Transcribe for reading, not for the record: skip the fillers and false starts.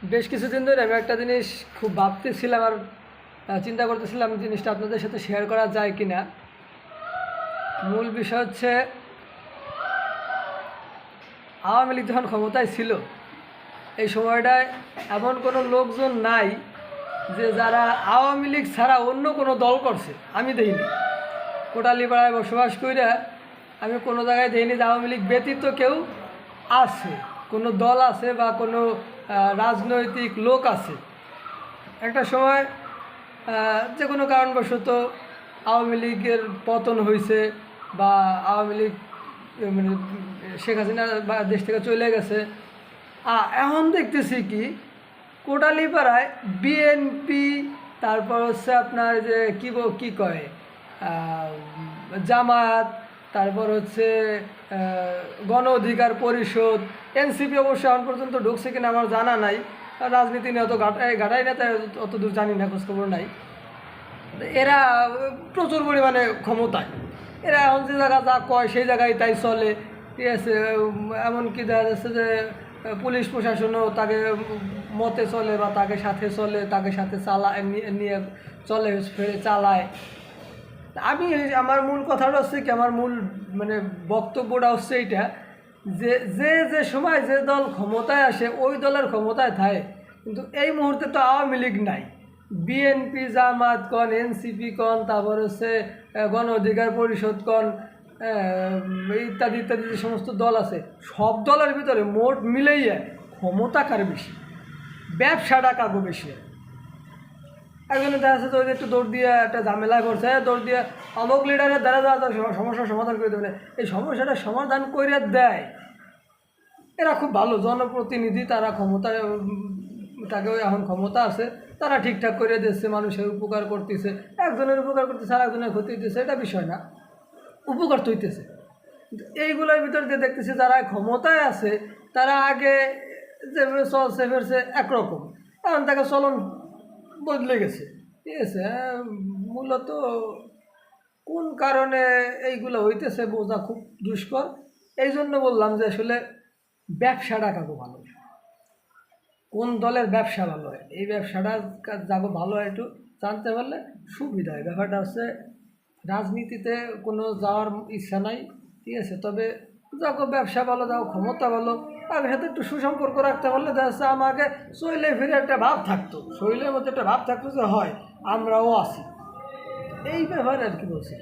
বেশ কিছুদিন ধরে আমি একটা জিনিস খুব ভাবতেছিলাম আর চিন্তা করতেছিলাম জিনিসটা আপনাদের সাথে শেয়ার করা যায় কি না। মূল বিষয় হচ্ছে, আওয়ামী লীগ যখন ক্ষমতায় ছিল এই সময়টায় এমন কোনো লোকজন নাই যে যারা আওয়ামী লীগ ছাড়া অন্য কোনো দল করছে। আমি দেখিনি। কোটালীপাড়ায় বসবাস করে আমি কোনো জায়গায় দেখিনি যে আওয়ামী লীগ ব্যতীত কেউ আছে, কোনো দল আছে বা কোনো রাজনৈতিক লোক আছে। একটা সময় যে কোনো কারণবশত আওয়ামী লীগের পতন হয়েছে বা আওয়ামী লীগ মানে শেখ হাসিনা দেশ থেকে চলে গেছে। এখন দেখতেছি কি কোটালীপাড়ায় বিএনপি, তারপর হচ্ছে আপনার যে কী কয় জামাত, তারপর হচ্ছে গণ অধিকার পরিষদ, এনসিপি অবশ্য এখন পর্যন্ত ঢুকছে কিনা আমার জানা নাই। রাজনীতি নিয়ে অত ঘাটাই না, তাই অত দূর জানি না, খোঁজখবর নাই। এরা প্রচুর পরিমাণে ক্ষমতায়, এরা এখন যে জায়গা যা কয় সেই জায়গায় তাই চলে, ঠিক আছে। এমনকি দেখা যাচ্ছে যে পুলিশ প্রশাসনও তাকে মতে চলে বা তাকে সাথে চলে, তাকে সাথে নিয়ে চলে, চালায়। আমি আমার মূল কথাটা হচ্ছে কি, আমার মূল মানে বক্তব্যটা হচ্ছে এইটা যে যে যে সময় যে দল ক্ষমতায় আসে ওই দলের ক্ষমতায় থাকে, কিন্তু এই মুহূর্তে তো আওয়ামী লীগ নাই। বিএনপি, জামাত কন, এনসিপি কন, তারপর হচ্ছে গণ অধিকার পরিষদ কন, ইত্যাদি ইত্যাদি যে সমস্ত দল আছে, সব দলের ভিতরে মোট মিলেই ক্ষমতা কার বেশি, ব্যবসাটা কাগো বেশি। একজনে দেখা যাচ্ছে তো একটু দৌড় দিয়ে একটা ঝামেলায় পড়ছে, দৌড় দিয়ে অমুক লিডারের দ্বারা যাওয়া সমস্যার সমাধান করে দেবে, এই সমস্যাটা সমাধান করে দেয়। এরা খুব ভালো জনপ্রতিনিধি, তারা ক্ষমতায়, তাকেও এখন ক্ষমতা আছে, তারা ঠিকঠাক করে দিচ্ছে, মানুষের উপকার করতেছে, একজনের উপকার করতেছে আর একজনের ক্ষতি হইতেছে, এটা বিষয় না, উপকার তো হইতেছে। কিন্তু এইগুলোর ভিতর দিয়ে দেখতেছি যারা ক্ষমতায় আছে তারা আগে যেভাবে চলছে ফেরছে একরকম, এখন তাকে চলন বদলে গেছে, ঠিক আছে। মূলত কোন কারণে এইগুলো হইতেছে বোঝা খুব দুষ্কর। এই জন্য বললাম যে আসলে ব্যবসাটা কাকু ভালো, কোন দলের ব্যবসা ভালো হয়, এই ব্যবসাটা যাবো ভালো হয় একটু জানতে পারলে সুবিধা হয়। ব্যাপারটা হচ্ছে রাজনীতিতে কোনো যাওয়ার ইচ্ছা নাই, ঠিক আছে, তবে যাকো ব্যবসা ভালো, যাও ক্ষমতা ভালো, তাদের সাথে একটু সুসম্পর্ক রাখতে পারলে দেখা যাচ্ছে আমাকে চলে ফিরে একটা ভাব থাকতো, শরীরের মধ্যে একটা ভাব থাকতো যে হয় আমরাও আছি, এই ব্যাপারে আর কি বলছি।